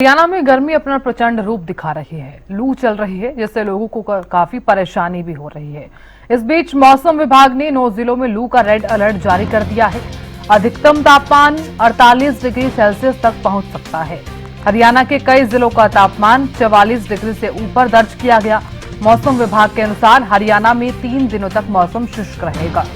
हरियाणा में गर्मी अपना प्रचंड रूप दिखा रही है। लू चल रही है, जिससे लोगों को काफी परेशानी भी हो रही है। इस बीच मौसम विभाग ने 9 जिलों में लू का रेड अलर्ट जारी कर दिया है। अधिकतम तापमान 48 डिग्री सेल्सियस तक पहुंच सकता है। हरियाणा के कई जिलों का तापमान 44 डिग्री से ऊपर दर्ज किया गया। मौसम विभाग के अनुसार हरियाणा में 3 दिनों तक मौसम शुष्क रहेगा।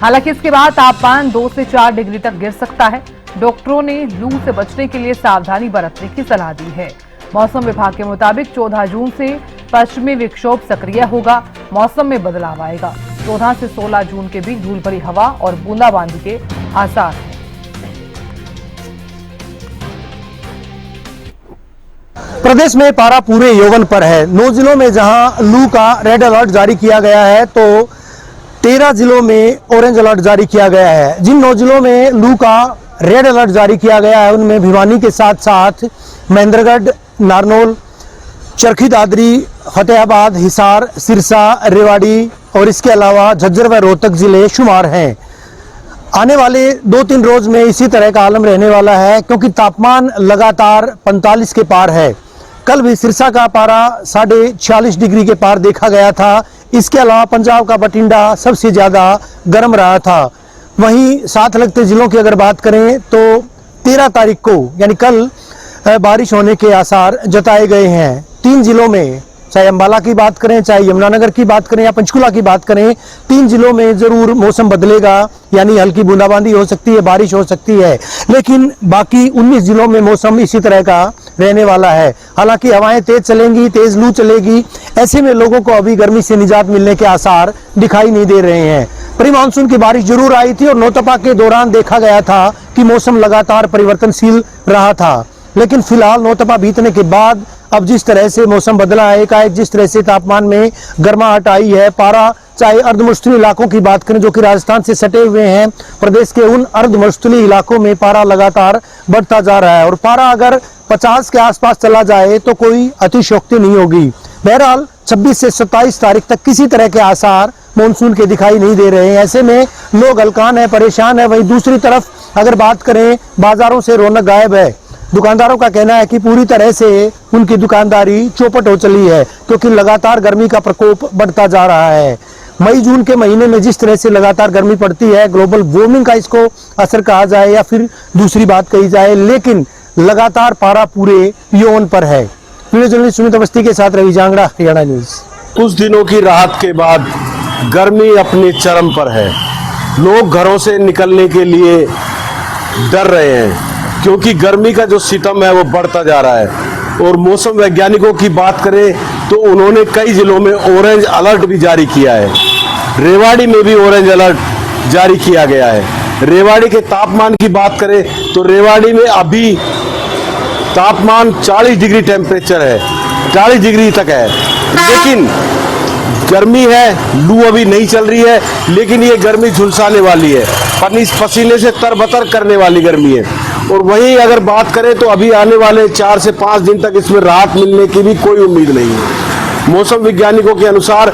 हालांकि इसके बाद तापमान 2 से 4 डिग्री तक गिर सकता है। डॉक्टरों ने लू से बचने के लिए सावधानी बरतने की सलाह दी है। मौसम विभाग के मुताबिक 14 जून से पश्चिमी विक्षोभ सक्रिय होगा। मौसम में बदलाव आएगा। 14 से 16 जून के बीच धूल भरी हवा और बूंदाबांदी के आसार हैं। प्रदेश में पारा पूरे यौवन पर है। 9 जिलों में जहां लू का रेड अलर्ट जारी किया गया है, तो 13 जिलों में ऑरेंज अलर्ट जारी किया गया है। जिन 9 जिलों में लू का रेड अलर्ट जारी किया गया है, उनमें भिवानी के साथ साथ महेंद्रगढ़, नारनौल, चरखी दादरी, फतेहाबाद, हिसार, सिरसा, रेवाड़ी और इसके अलावा झज्जर व रोहतक जिले शुमार हैं। आने वाले 2-3 रोज में इसी तरह का आलम रहने वाला है, क्योंकि तापमान लगातार 45 के पार है। कल भी सिरसा का पारा 46.5 डिग्री के पार देखा गया था। इसके अलावा पंजाब का बठिंडा सबसे ज्यादा गर्म रहा था। वहीं साथ लगते जिलों की अगर बात करें तो 13 तारीख को यानी कल बारिश होने के आसार जताए गए हैं। 3 जिलों में, चाहे अंबाला की बात करें, चाहे यमुनानगर की बात करें या पंचकुला की बात करें, 3 जिलों में जरूर मौसम बदलेगा, यानी हल्की बूंदाबांदी हो सकती है, बारिश हो सकती है। लेकिन बाकी 19 जिलों में मौसम इसी तरह का रहने वाला है। हालांकि हवाएं तेज चलेंगी, तेज लू चलेगी। ऐसे में लोगों को अभी गर्मी से निजात मिलने के आसार दिखाई नहीं दे रहे हैं। प्री मानसून की बारिश जरूर आई थी और नौतपा के दौरान देखा गया था कि मौसम लगातार परिवर्तनशील रहा था। लेकिन फिलहाल नौतपा बीतने के बाद अब जिस तरह से मौसम बदला है, एकाएक जिस तरह से तापमान में गर्माहट आई है, पारा चाहे अर्धमरुस्थलीय इलाकों की बात करें जो कि राजस्थान से सटे हुए हैं, प्रदेश के उन अर्धमरुस्थलीय इलाकों में पारा लगातार बढ़ता जा रहा है और पारा अगर 50 के आसपास चला जाए तो कोई अतिशयोक्ति नहीं होगी। बहरहाल 26 से 27 तारीख तक किसी तरह के आसार मानसून के दिखाई नहीं दे रहे हैं। ऐसे में लोग हलकान है, परेशान है। वहीं दूसरी तरफ अगर बात करें, बाजारों से रौनक गायब है। दुकानदारों का कहना है कि पूरी तरह से उनकी दुकानदारी चौपट हो चली है, क्योंकि लगातार गर्मी का प्रकोप बढ़ता जा रहा है। मई जून के महीने में जिस तरह से लगातार गर्मी पड़ती है, ग्लोबल वार्मिंग का इसको असर कहा जाए या फिर दूसरी बात कही जाए, लेकिन लगातार पारा पूरे यौवन पर है। वीडियो जर्नलिस्ट सुमित अवस्थी के साथ रवि जांगड़ा, हरियाणा न्यूज। कुछ दिनों की राहत के बाद गर्मी अपने चरम पर है। लोग घरों से निकलने के लिए डर रहे हैं, क्योंकि गर्मी का जो सितम है वो बढ़ता जा रहा है। और मौसम वैज्ञानिकों की बात करें तो उन्होंने कई जिलों में ऑरेंज अलर्ट भी जारी किया है। रेवाड़ी में भी ऑरेंज अलर्ट जारी किया गया है। रेवाड़ी के तापमान की बात करें तो रेवाड़ी में अभी तापमान 40 डिग्री टेम्परेचर है, 40 डिग्री तक है। लेकिन गर्मी है, लू अभी नहीं चल रही है, लेकिन ये गर्मी झुलसाने वाली है, पसीने से तरबतर करने वाली गर्मी है। और वहीं अगर बात करें तो अभी आने वाले 4 से 5 दिन तक इसमें राहत मिलने की भी कोई उम्मीद नहीं है। मौसम वैज्ञानिकों के अनुसार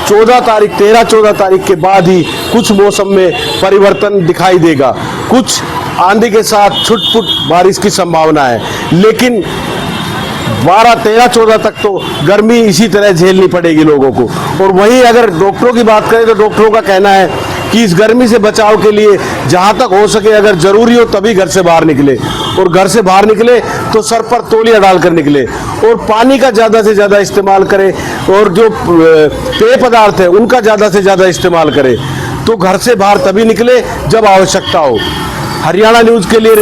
13-14 तारीख के बाद ही कुछ मौसम में परिवर्तन दिखाई देगा। कुछ आंधी के साथ छुटपुट बारिश की संभावना है, लेकिन 12-13-14 तक तो गर्मी इसी तरह झेलनी पड़ेगी लोगों को। और वहीं अगर डॉक्टरों की बात करें तो डॉक्टरों का कहना है कि इस गर्मी से बचाव के लिए जहां तक हो सके, अगर जरूरी हो तभी घर से बाहर निकले, और घर से बाहर निकले तो सर पर तौलिया डालकर निकले, और पानी का ज़्यादा से ज़्यादा इस्तेमाल करें, और जो पेय पदार्थ है उनका ज़्यादा से ज़्यादा इस्तेमाल करें। तो घर से बाहर तभी निकले जब आवश्यकता हो। हरियाणा न्यूज़ के लिए